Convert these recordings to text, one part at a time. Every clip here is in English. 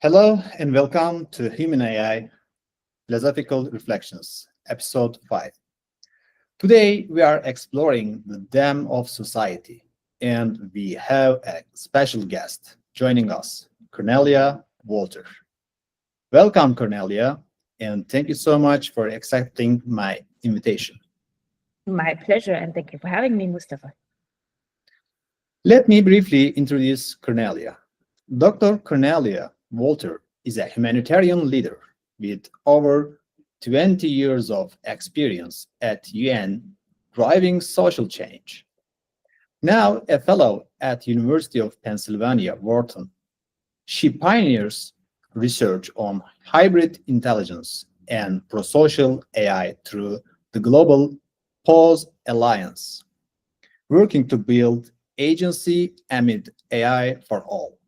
Hello and welcome to Human&AI Philosophical Reflections, Episode 5. Today we are exploring the dam of society, and we have a special guest joining us, Cornelia Walther. Welcome, Cornelia, and thank you so much for accepting my invitation. My pleasure, and thank you for having me, Mustafa. Let me briefly introduce Cornelia. Dr. Cornelia Walther is a humanitarian leader with over 20 years of experience at UN driving social change. Now a fellow at University of Pennsylvania, Wharton, she pioneers research on hybrid intelligence and prosocial AI through the Global Pause Alliance, working to build agency amid AI for all.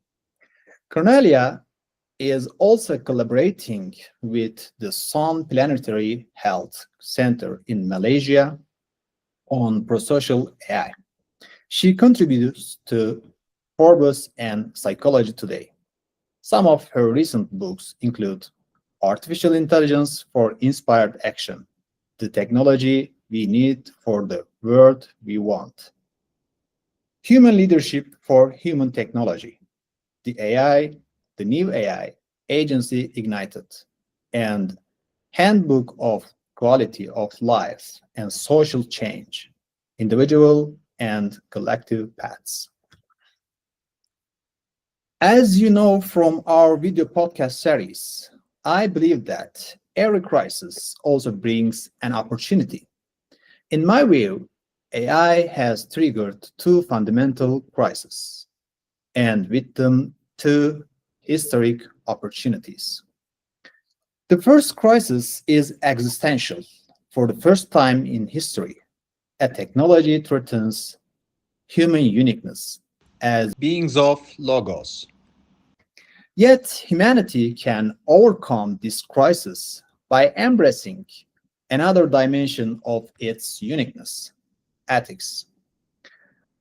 Cornelia is also collaborating with the Sun Planetary Health Center in Malaysia on prosocial AI. She contributes to Forbes and Psychology Today. Some of her recent books include Artificial Intelligence for Inspired Action, The Technology We Need for the World We Want, Human Leadership for Human Technology, the New AI, Agency Ignited, and Handbook of Quality of Life and Social Change, Individual and Collective Paths. As you know from our video podcast series, I believe that every crisis also brings an opportunity. In my view, AI has triggered two fundamental crises, and with them, two historic opportunities. The first crisis is existential. For the first time in history, a technology threatens human uniqueness as beings of logos. Yet humanity can overcome this crisis by embracing another dimension of its uniqueness, ethics.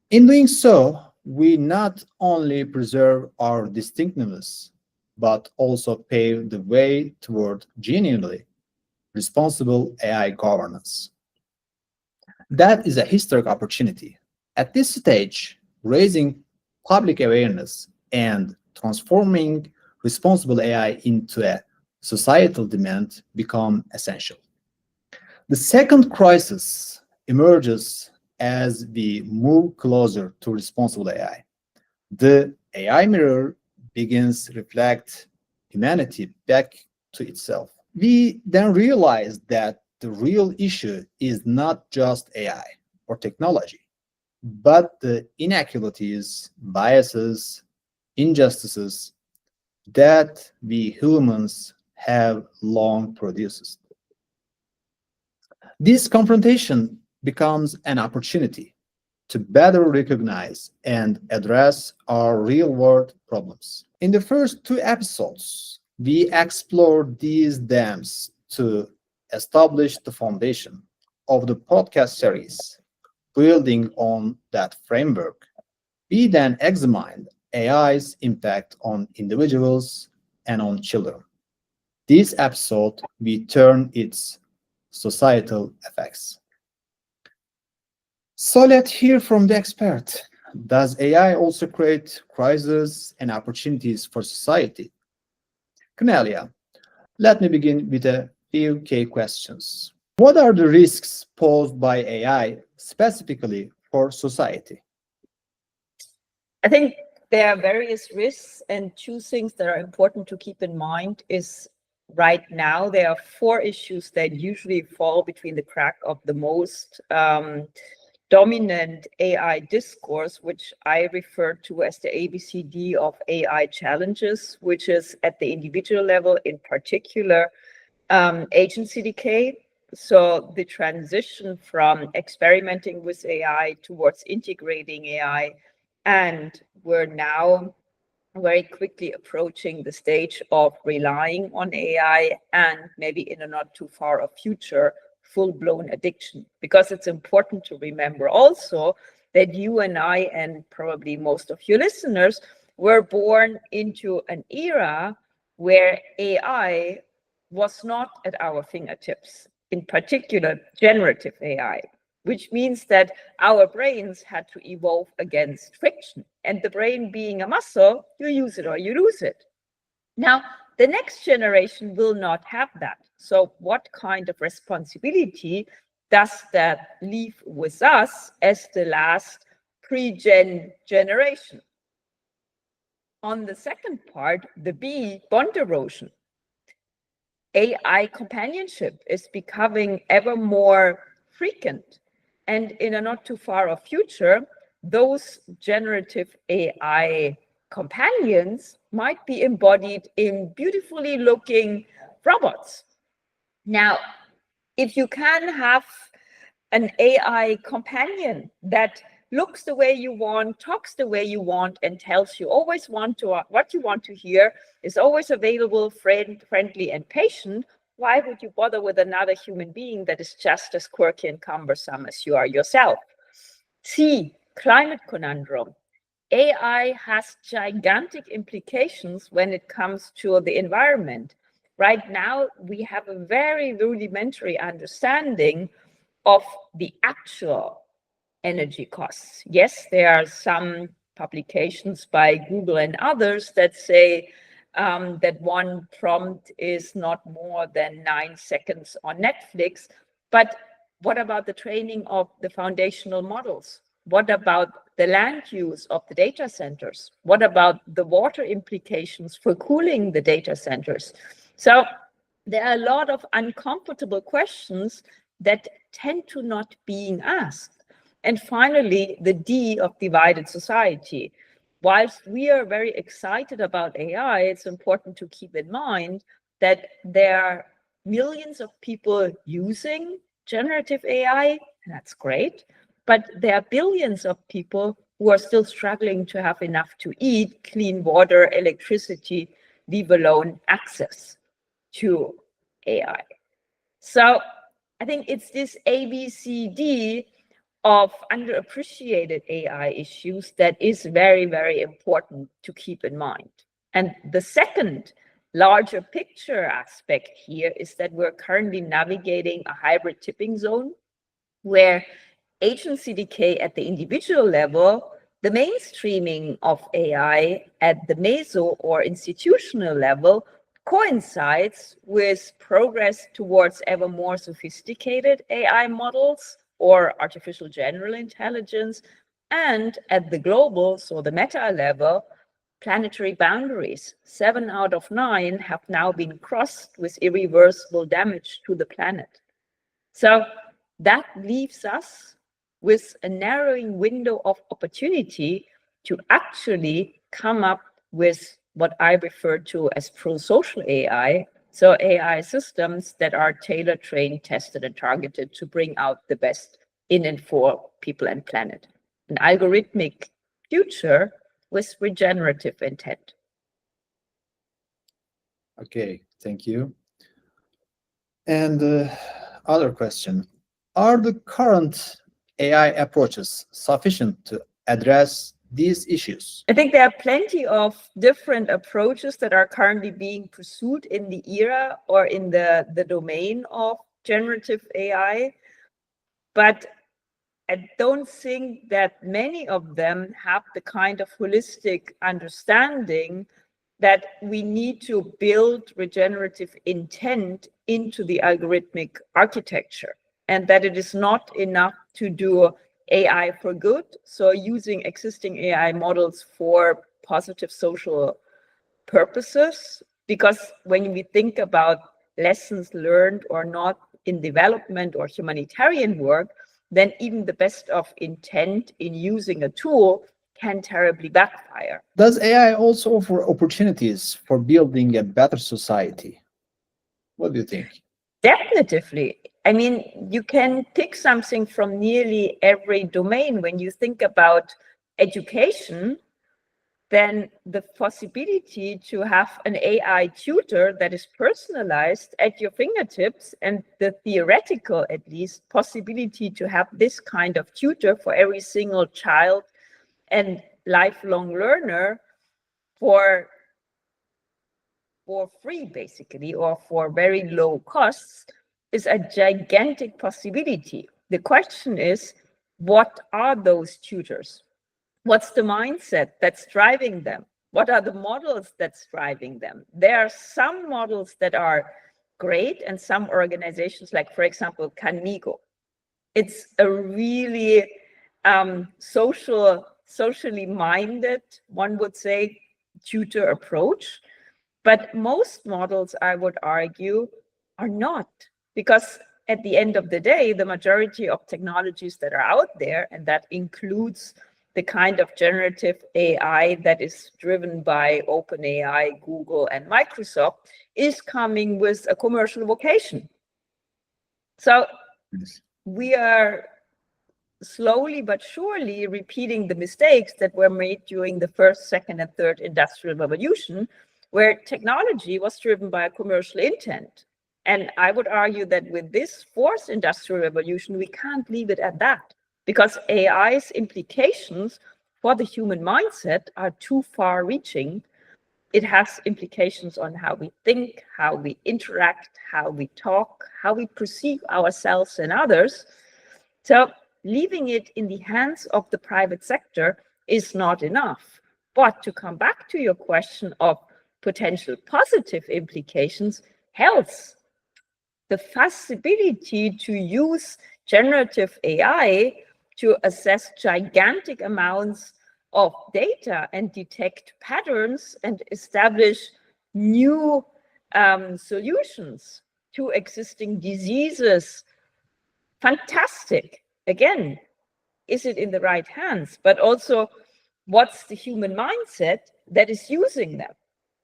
In doing so, we not only preserve our distinctiveness, but also pave the way toward genuinely responsible AI governance. That is a historic opportunity. At this stage, raising public awareness and transforming responsible AI into a societal demand become essential. The second crisis emerges as we move closer to responsible AI. The AI mirror begins to reflect humanity back to itself. We then realize that the real issue is not just AI or technology, but the inequalities, biases, injustices that we humans have long produced. This confrontation becomes an opportunity to better recognize and address our real-world problems. In the first two episodes, we explored these dams to establish the foundation of the podcast series. Building on that framework, we then examined AI's impact on individuals and on children. This episode, we turn its societal effects. So let's hear from the expert. Does AI also create crises and opportunities for society? Cornelia, let me begin with a few key questions. What are the risks posed by AI specifically for society? I think there are various risks, and two things that are important to keep in mind is right now there are four issues that usually fall between the crack of the most dominant AI discourse, which I refer to as the ABCD of AI challenges, which is at the individual level, in particular, agency decay. So the transition from experimenting with AI towards integrating AI, and we're now very quickly approaching the stage of relying on AI and maybe in a not too far a future, full-blown addiction. Because it's important to remember also that you and I, and probably most of your listeners, were born into an era where AI was not at our fingertips, in particular generative AI, which means that our brains had to evolve against friction. And the brain being a muscle, you use it or you lose it. Now, the next generation will not have that. So what kind of responsibility does that leave with us as the last pre-gen generation? On the second part, the B, bond erosion. AI companionship is becoming ever more frequent. And in a not too far off future, those generative AI companions might be embodied in beautifully looking robots. Now, if you can have an AI companion that looks the way you want, talks the way you want, and tells you always what you want to hear, is always available, friendly, and patient, why would you bother with another human being that is just as quirky and cumbersome as you are yourself? C, climate conundrum. AI has gigantic implications when it comes to the environment. Right now, we have a very rudimentary understanding of the actual energy costs. Yes, there are some publications by Google and others that say that one prompt is not more than 9 seconds on Netflix. But what about the training of the foundational models? What about the land use of the data centers? What about the water implications for cooling the data centers? So there are a lot of uncomfortable questions that tend to not being asked. And finally, the D of divided society. Whilst we are very excited about AI, it's important to keep in mind that there are millions of people using generative AI, and that's great, but there are billions of people who are still struggling to have enough to eat, clean water, electricity, leave alone access to AI. So I think it's this ABCD of underappreciated AI issues that is very, very important to keep in mind. And the second larger picture aspect here is that we're currently navigating a hybrid tipping zone where agency decay at the individual level, the mainstreaming of AI at the meso or institutional level coincides with progress towards ever more sophisticated AI models or artificial general intelligence, and at the global, so the meta level, planetary boundaries. 7 out of 9 have now been crossed with irreversible damage to the planet. So that leaves us with a narrowing window of opportunity to actually come up with what I refer to as pro-social AI. So AI systems that are tailor trained, tested, and targeted to bring out the best in and for people and planet. An algorithmic future with regenerative intent. Okay, thank you. And other question, are the current AI approaches sufficient to address these issues? I think there are plenty of different approaches that are currently being pursued in the era or in the domain of generative AI, but I don't think that many of them have the kind of holistic understanding that we need to build regenerative intent into the algorithmic architecture, and that it is not enough to do AI for good, so using existing AI models for positive social purposes. Because when we think about lessons learned or not in development or humanitarian work, then even the best of intent in using a tool can terribly backfire. Does AI also offer opportunities for building a better society? What do you think? Definitively. I mean, you can pick something from nearly every domain. When you think about education, then the possibility to have an AI tutor that is personalized at your fingertips, and the theoretical, at least, possibility to have this kind of tutor for every single child and lifelong learner for for free, basically, or for very low costs, is a gigantic possibility. The question is, what are those tutors? What's the mindset that's driving them? What are the models that's driving them? There are some models that are great, and some organizations, like, for example, Canigo. It's a really socially minded, one would say, tutor approach. But most models, I would argue, are not, because at the end of the day, the majority of technologies that are out there, and that includes the kind of generative AI that is driven by OpenAI, Google, and Microsoft, is coming with a commercial vocation. So we are slowly but surely repeating the mistakes that were made during the first, second, and third industrial revolution, where technology was driven by a commercial intent. And I would argue that with this fourth industrial revolution, we can't leave it at that, because AI's implications for the human mindset are too far reaching. It has implications on how we think, how we interact, how we talk, how we perceive ourselves and others. So leaving it in the hands of the private sector is not enough. But to come back to your question of potential positive implications, health, the possibility to use generative AI to assess gigantic amounts of data and detect patterns and establish new solutions to existing diseases. Fantastic. Again, is it in the right hands? But also, what's the human mindset that is using them?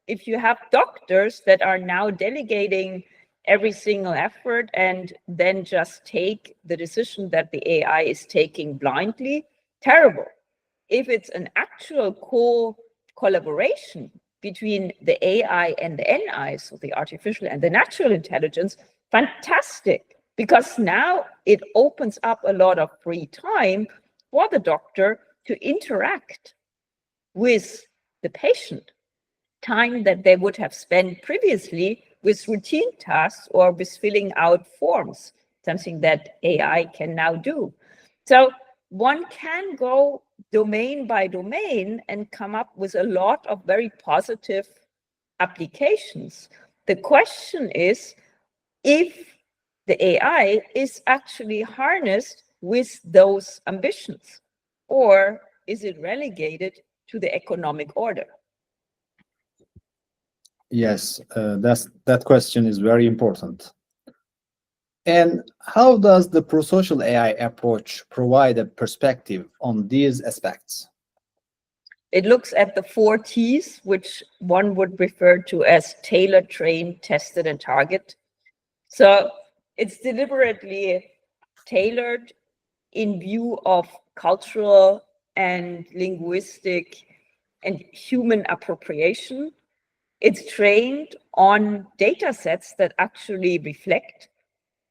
If you have doctors that are now delegating every single effort and then just take the decision that the AI is taking blindly, terrible. If it's an actual collaboration between the AI and the NI, so the artificial and the natural intelligence, fantastic, because now it opens up a lot of free time for the doctor to interact with the patient, time that they would have spent previously with routine tasks or with filling out forms, something that AI can now do. So one can go domain by domain and come up with a lot of very positive applications. The question is if the AI is actually harnessed with those ambitions, or is it relegated to the economic order? Yes, that question is very important. And how does the prosocial AI approach provide a perspective on these aspects? It looks at the 4 T's, which one would refer to as tailored, trained, tested, and target. So it's deliberately tailored in view of cultural and linguistic and human appropriation. It's trained on data sets that actually reflect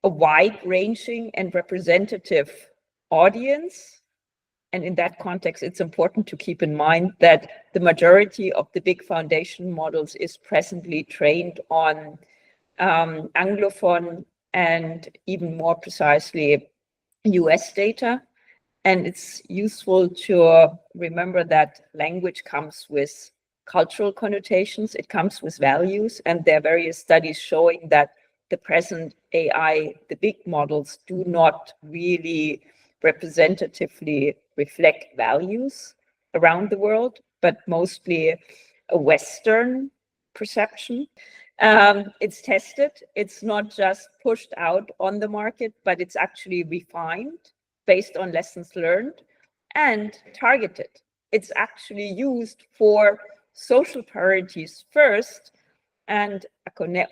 a wide-ranging and representative audience. And in that context, it's important to keep in mind that the majority of the big foundation models is presently trained on Anglophone and even more precisely US data. And it's useful to remember that language comes with cultural connotations, it comes with values, and there are various studies showing that the present AI, the big models, do not really representatively reflect values around the world, but mostly a Western perception. It's tested, it's not just pushed out on the market, but it's actually refined based on lessons learned and targeted. It's actually used for social priorities first and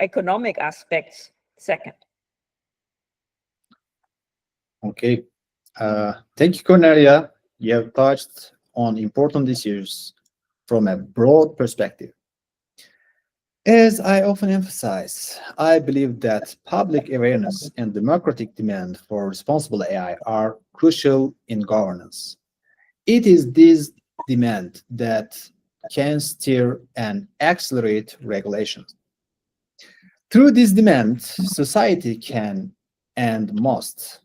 economic aspects second. Okay. Thank you, Cornelia. You have touched on important issues from a broad perspective. As I often emphasize, I believe that public awareness and democratic demand for responsible AI are crucial in governance. It is this demand that can steer and accelerate regulations. Through this demand, society can and must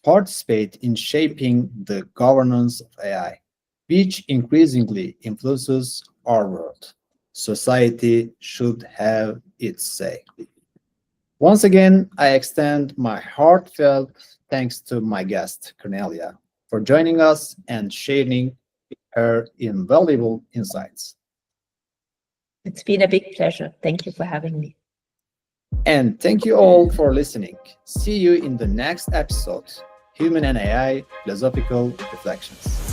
participate in shaping the governance of AI, which increasingly influences our world. Society should have its say. Once again, I extend my heartfelt thanks to my guest, Cornelia, for joining us and sharing her invaluable insights. It's been a big pleasure. Thank you for having me. And thank you all for listening. See you in the next episode, Human and AI Philosophical Reflections.